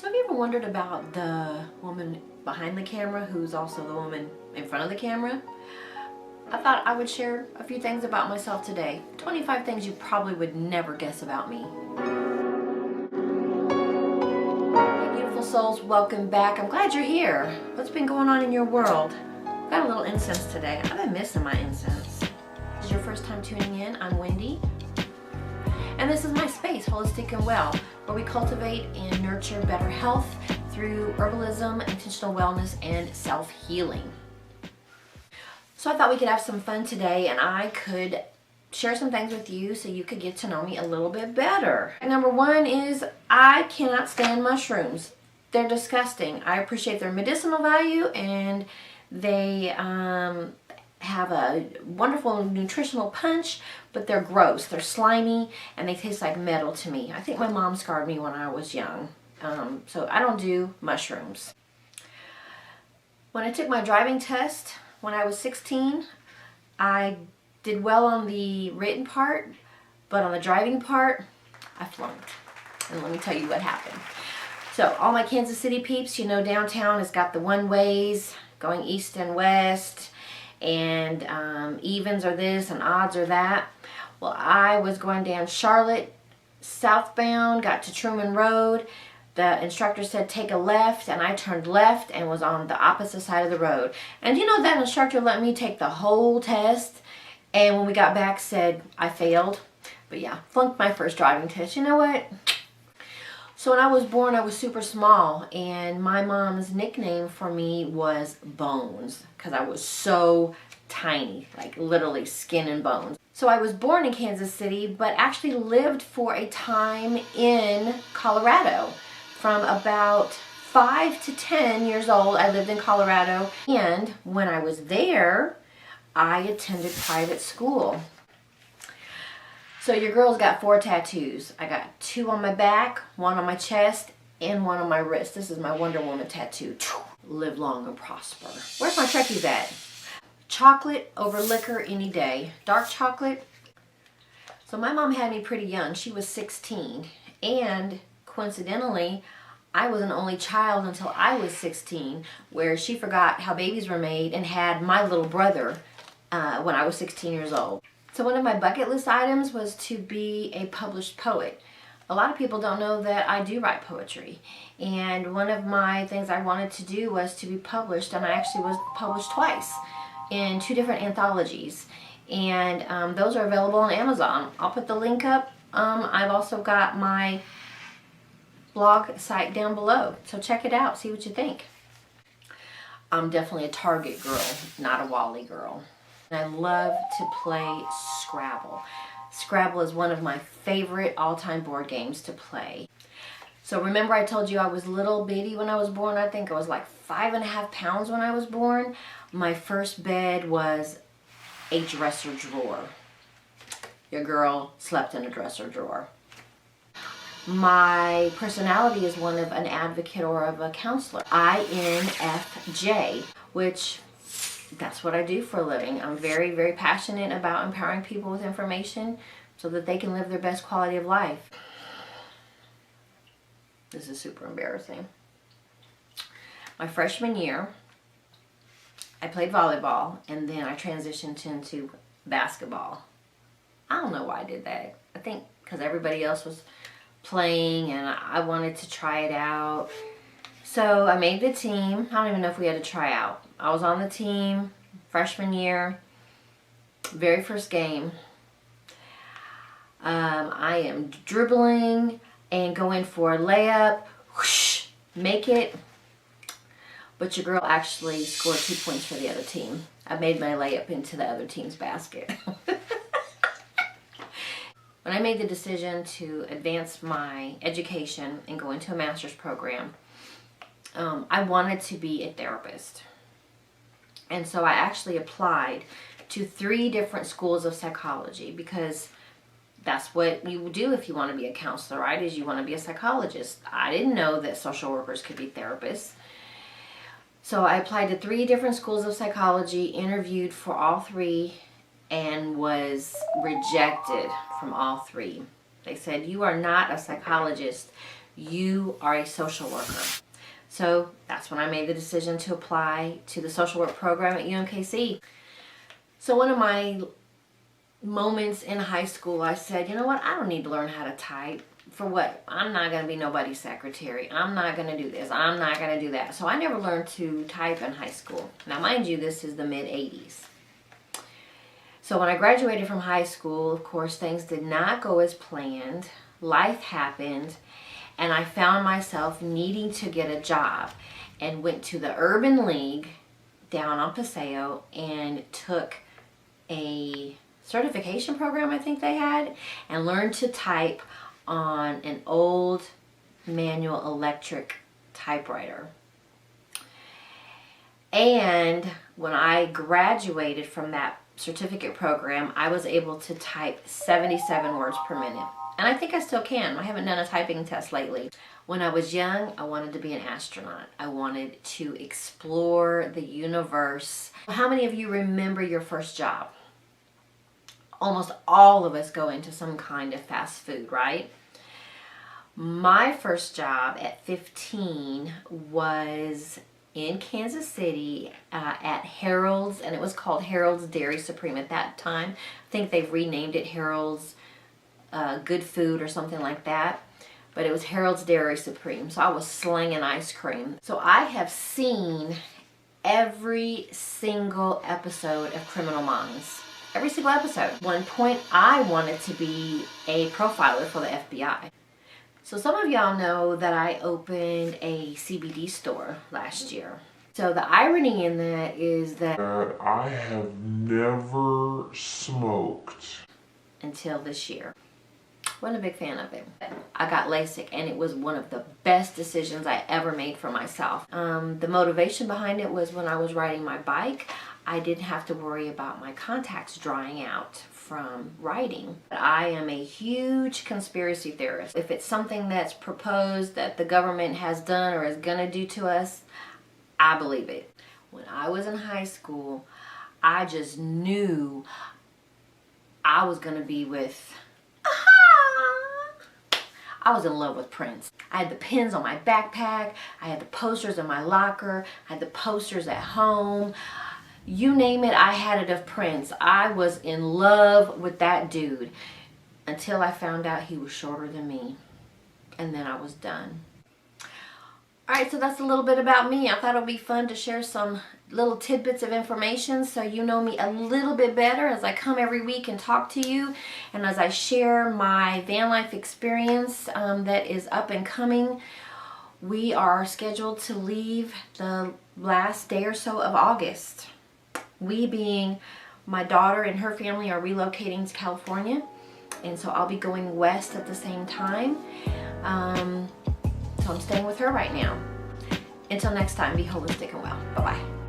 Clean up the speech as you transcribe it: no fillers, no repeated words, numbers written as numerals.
So have you ever wondered about the woman behind the camera who's also the woman in front of the camera? I thought I would share a few things about myself today. 25 things you probably would never guess about me. Hey beautiful souls, welcome back. I'm glad you're here. What's been going on in your world? I've got a little incense today. I've been missing my incense. If this is your first time tuning in, I'm Wendy. And this is my space, Holistic and Well, where we cultivate and nurture better health through herbalism, intentional wellness, and self-healing. So I thought we could have some fun today and I could share some things with you so you could get to know me a little bit better. Number one is I cannot stand mushrooms. They're disgusting. I appreciate their medicinal value and they have a wonderful nutritional punch, but they're gross. They're slimy and they taste like metal to me. I think my mom scarred me when I was young. So I don't do mushrooms. When I took my driving test when I was 16, I did well on the written part, but on the driving part, I flunked. And let me tell you what happened. So all my Kansas City peeps, you know downtown has got the one-ways going east and west, and evens are this and odds are that. Well, I was going down Charlotte southbound, got to Truman Road. The instructor said take a left and I turned left and was on the opposite side of the road. And you know that instructor let me take the whole test, and when we got back said I failed. But yeah, flunked my first driving test. You know what? So when I was born, I was super small, and my mom's nickname for me was Bones because I was so tiny, like literally skin and bones. So I was born in Kansas City, but actually lived for a time in Colorado. From about 5 to 10 years old, I lived in Colorado, and when I was there, I attended private school. So your girl's got 4 tattoos. I got 2 on my back, 1 on my chest, and 1 on my wrist. This is my Wonder Woman tattoo. Live long and prosper. Where's my Trekkies at? Chocolate over liquor any day. Dark chocolate. So my mom had me pretty young. She was 16. And coincidentally, I was an only child until I was 16, where she forgot how babies were made and had my little brother when I was 16 years old. So one of my bucket list items was to be a published poet. A lot of people don't know that I do write poetry. And one of my things I wanted to do was to be published, and I actually was published twice in 2 different anthologies. And those are available on Amazon. I'll put the link up. I've also got my blog site down below. So check it out, see what you think. I'm definitely a Target girl, not a Wally girl. I love to play Scrabble. Scrabble is one of my favorite all-time board games to play. So remember I told you I was little bitty when I was born? I think I was like 5.5 pounds when I was born. My first bed was a dresser drawer. Your girl slept in a dresser drawer. My personality is one of an advocate or of a counselor. INFJ, which that's what I do for a living. I'm very, very passionate about empowering people with information so that they can live their best quality of life. This is super embarrassing. My freshman year, I played volleyball and then I transitioned into basketball. I don't know why I did that. I think because everybody else was playing and I wanted to try it out. So I made the team. I don't even know if we had to try out. I was on the team freshman year, very first game. I am dribbling and going for a layup, whoosh, make it. But your girl actually scored 2 points for the other team. I made my layup into the other team's basket. When I made the decision to advance my education and go into a master's program, I wanted to be a therapist. And so I actually applied to 3 different schools of psychology because that's what you do if you want to be a counselor, right? Is you want to be a psychologist. I didn't know that social workers could be therapists. So I applied to 3 different schools of psychology, interviewed for all 3, and was rejected from all 3. They said, you are not a psychologist, you are a social worker. So that's when I made the decision to apply to the social work program at UMKC. So one of my moments in high school, I said, you know what, I don't need to learn how to type. For what? I'm not going to be nobody's secretary. I'm not going to do this. I'm not going to do that. So I never learned to type in high school. Now, mind you, this is the mid-'80s. So when I graduated from high school, of course, things did not go as planned. Life happened, and I found myself needing to get a job and went to the Urban League down on Paseo and took a certification program I think they had and learned to type on an old manual electric typewriter. And when I graduated from that certificate program, I was able to type 77 words per minute. And I think I still can. I haven't done a typing test lately. When I was young, I wanted to be an astronaut. I wanted to explore the universe. How many of you remember your first job? Almost all of us go into some kind of fast food, right? My first job at 15 was in Kansas City at Harold's, and it was called Harold's Dairy Supreme at that time. I think they've renamed it Harold's Good Food or something like that. But it was Harold's Dairy Supreme. So I was slinging ice cream. So I have seen every single episode of Criminal Minds. Every single episode. At one point, I wanted to be a profiler for the FBI. So some of y'all know that I opened a CBD store last year. So the irony in that is that I have never smoked until this year. Wasn't a big fan of it. I got LASIK, and it was one of the best decisions I ever made for myself. The motivation behind it was when I was riding my bike, I didn't have to worry about my contacts drying out from riding. I am a huge conspiracy theorist. If it's something that's proposed that the government has done or is gonna do to us, I believe it. When I was in high school, I just knew I was gonna be with I was in love with Prince. I had the pins on my backpack, I had the posters in my locker, I had the posters at home. You name it, I had it of Prince. I was in love with that dude until I found out he was shorter than me. And then I was done. Alright, so that's a little bit about me. I thought it would be fun to share some little tidbits of information so you know me a little bit better as I come every week and talk to you, and as I share my van life experience that is up and coming. We are scheduled to leave the last day or so of August. We being my daughter and her family are relocating to California, and so I'll be going west at the same time. So I'm staying with her right now. Until next time, be holistic and well. Bye-bye.